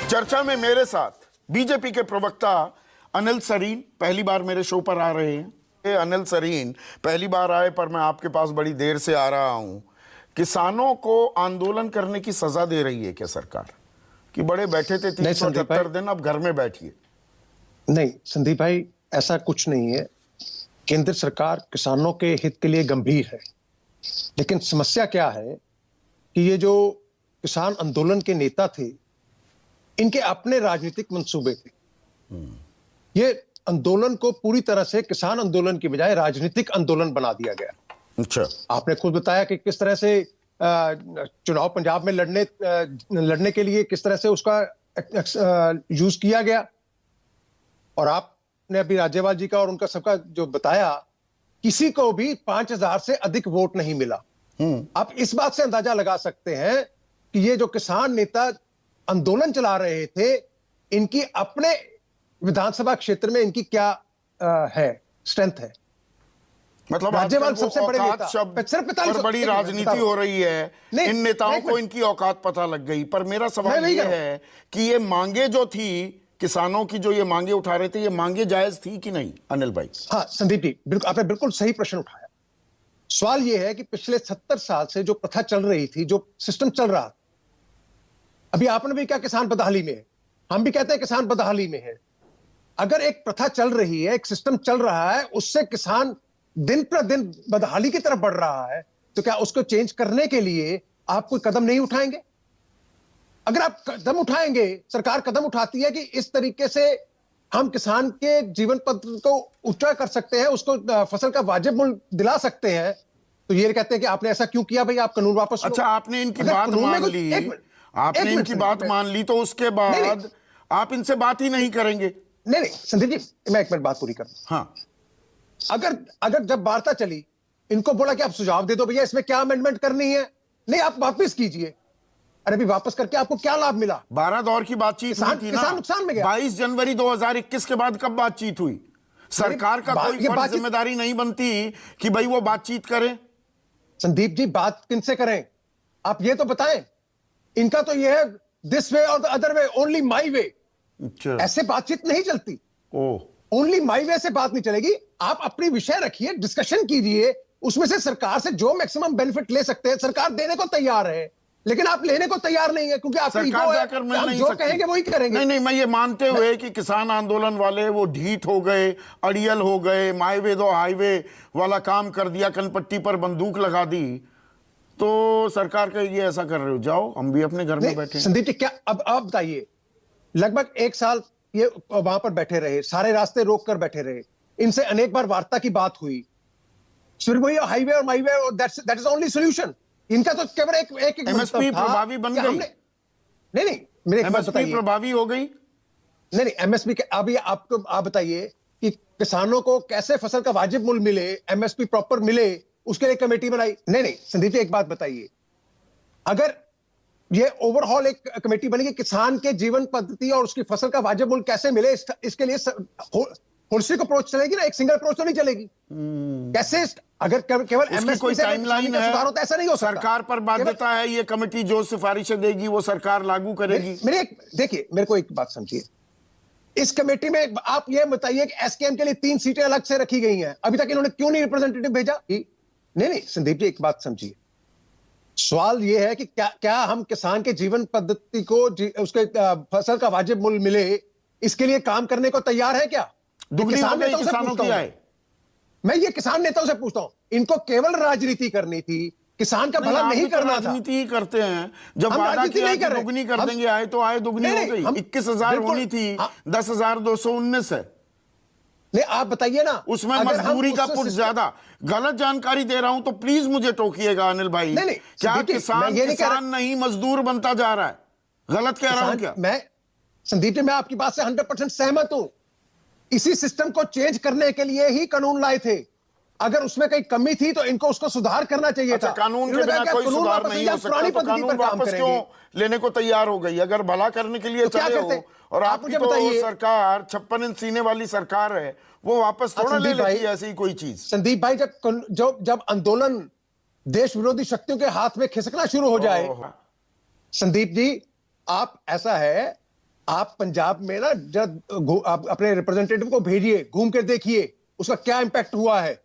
चर्चा में मेरे साथ बीजेपी के प्रवक्ता अनिल सरीन पहली बार मेरे शो पर आ रहे हैं। अनिल सरीन पहली बार आए, पर मैं आपके पास बड़ी देर से आ रहा हूं। किसानों को आंदोलन करने की सजा दे रही है क्या सरकार? कि बड़े बैठे थे 378 दिन, अब घर में बैठिए। नहीं संदीप भाई, ऐसा कुछ नहीं है। केंद्र सरकार किसानों के हित के लिए गंभीर है, लेकिन समस्या क्या है कि ये जो किसान आंदोलन के नेता थे, इनके अपने राजनीतिक मंसूबे थे। ये आंदोलन को पूरी तरह से किसान आंदोलन की बजाय राजनीतिक आंदोलन बना दिया गया। अच्छा, आपने खुद बताया कि किस तरह से चुनाव पंजाब में लड़ने के लिए किस तरह से उसका यूज किया गया, और आपने अभी राज्यपाल जी का और उनका सबका जो बताया, किसी को भी 5000 से अधिक वोट नहीं मिला। आप इस बात से अंदाजा लगा सकते हैं कि ये जो किसान नेता आंदोलन चला रहे थे, इनकी अपने विधानसभा क्षेत्र में इनकी क्या है स्ट्रेंथ है। मतलब राज्यपाल सबसे बड़े नेता शब्द सिर्फ पर बड़ी राजनीति हो रही है। इन नेताओं को इनकी औकात पता लग गई। पर मेरा सवाल ये है कि ये मांगे जो थी किसानों की, जो ये मांगे उठा रहे थे, ये मांगे जायज थी कि नहीं अनिल भाई? हाँ संदीप जी, बिल्कुल आपने बिल्कुल सही प्रश्न उठाया। सवाल ये है कि पिछले 70 साल से जो प्रथा चल रही थी, जो सिस्टम चल रहा, अभी आपने भी क्या किसान बदहाली में है, हम भी कहते हैं किसान बदहाली में है। अगर एक प्रथा चल रही है, एक सिस्टम चल रहा है, उससे किसान दिन प्रतिदिन बदहाली की तरफ बढ़ रहा है, तो क्या उसको चेंज करने के लिए आप कोई कदम नहीं उठाएंगे? अगर आप कदम उठाएंगे, सरकार कदम उठाती है कि इस तरीके से हम किसान के जीवन पद्धति को ऊंचा कर सकते हैं, उसको फसल का वाजिब मूल्य दिला सकते हैं, तो ये कहते हैं कि आपने ऐसा क्यों किया भाई, आप कानून वापस लो। अच्छा, आपने इनकी बात मान ली, आपने इनकी बात मान ली, तो उसके बाद आप इनसे बात ही नहीं करेंगे? नहीं संदीप जी, मैं एक मिनट बात पूरी कर। हाँ, अगर जब वार्ता चली, इनको बोला कि आप सुझाव दे दो भैया, इसमें क्या अमेंडमेंट करनी है, नहीं आप वापस कीजिए। अरे भी वापस करके आपको क्या लाभ मिला? 12 दौर की बातचीत हुई थी ना। नुकसान में गया। 22 जनवरी 2021 के बाद कब बातचीत हुई? सरकार का कोई फर्ज जिम्मेदारी नहीं बनती कि भाई वो बातचीत करें? संदीप जी, बात किनसे करें आप ये तो बताएं। इनका तो ये है दिस वे और the other way, only my way. ऐसे बातचीत नहीं चलती। ओनली माई वे से बात नहीं चलेगी। आप अपनी विषय रखिए, डिस्कशन कीजिए, उसमें से सरकार से जो मैक्सिमम बेनिफिट ले सकते हैं सरकार देने को तैयार है, लेकिन आप लेने को तैयार नहीं है, क्योंकि आप सरकार जाकर मिल नहीं जो सकती। कहेंगे वही करेंगे। नहीं, मैं ये मानते हुए कि किसान आंदोलन वाले वो ढीठ हो गए, अड़ियल हो गए, माईवे दो हाईवे वाला काम कर दिया, कनपट्टी पर बंदूक लगा दी, तो सरकार का ये ऐसा कर रहे हो, जाओ हम भी अपने घर में बैठे। संदीप जी, क्या अब आप बताइए, लगभग 1 साल ये वहां पर बैठे रहे, सारे रास्ते रोक कर बैठे रहे, इनसे अनेक बार वार्ता की बात हुई, फिर वही हाईवे और माईवे, दैट इज ओनली सॉल्यूशन। इनका तो केवल एक एमएसपी प्रभावी बन गई। नहीं, मेरे एमएसपी प्रभावी हो गई। नहीं, एमएसपी अभी आप बताइए कि किसानों को कैसे फसल का वाजिब मूल्य मिले, एमएसपी प्रॉपर मिले, उसके लिए कमेटी बनाई। नहीं संदीप जी, एक बात बताइए, अगर ये ओवरऑल एक कमेटी बनेगी, किसान के जीवन पद्धति और उसकी फसल का वाजिब मूल्य कैसे मिले, इसके लिए होलिस्टिक अप्रोच चलेगी ना, एक सिंगल अप्रोच तो नहीं चलेगी। कैसे अगर केवल एमएसपी कोई टाइमलाइन है, तो ऐसा नहीं हो सकता। सरकार पर बाध्यता है, ये कमेटी जो सिफारिशें देगी वो सरकार लागू करेगी। देखिए, मेरे को एक बात समझिए, इस कमेटी में आप ये बताइए कि एसकेएम के लिए 3 सीटें अलग से रखी गई हैं, अभी तक इन्होंने क्यों नहीं रिप्रेजेंटेटिव भेजा? नहीं संदीप जी, एक बात समझिए, सवाल यह है कि क्या हम किसान के जीवन पद्धति को उसके फसल का वाजिब मूल्य मिले, इसके लिए काम करने को तैयार है क्या? किसान नेताओं की आए। मैं ये किसान नेताओं से पूछता हूं, इनको केवल राजनीति करनी थी, किसान का भला नहीं करना था। राजनीति ही करते हैं, जब वादा किया कि दुगनी कर देंगे, आए तो आए, दुगनी हो गई। 21,000 होनी थी, 10,219 है। नहीं, आप बताइए ना, उसमें मजदूरी का पुट ज्यादा। गलत जानकारी दे रहा हूं तो प्लीज मुझे टोकिएगा अनिल भाई। क्या किसान नहीं मजदूर बनता जा रहा है? गलत कह रहा हूं क्या? मैं संदीप जी, मैं आपकी बात से 100% सहमत हूं। इसी सिस्टम को चेंज करने के लिए ही कानून लाए थे। अगर उसमें कहीं कमी थी तो इनको उसको सुधार करना चाहिए था। कानून के बिना कोई सुधार नहीं हो सकता, तो कानून वापस क्यों लेने को तैयार हो गई? अगर भला करने के लिए चले हो, और आपकी तो सरकार 56 इंच सीने वाली सरकार है, वो वापस थोड़ा ले लेती है ऐसी कोई चीज। संदीप भाई, जब आंदोलन देश विरोधी शक्तियों के हाथ में खिसकना शुरू हो जाए, संदीप जी, आप ऐसा है आप पंजाब में ना जब आप अपने रिप्रेजेंटेटिव को भेजिए, घूम कर देखिए उसका क्या इंपैक्ट हुआ है।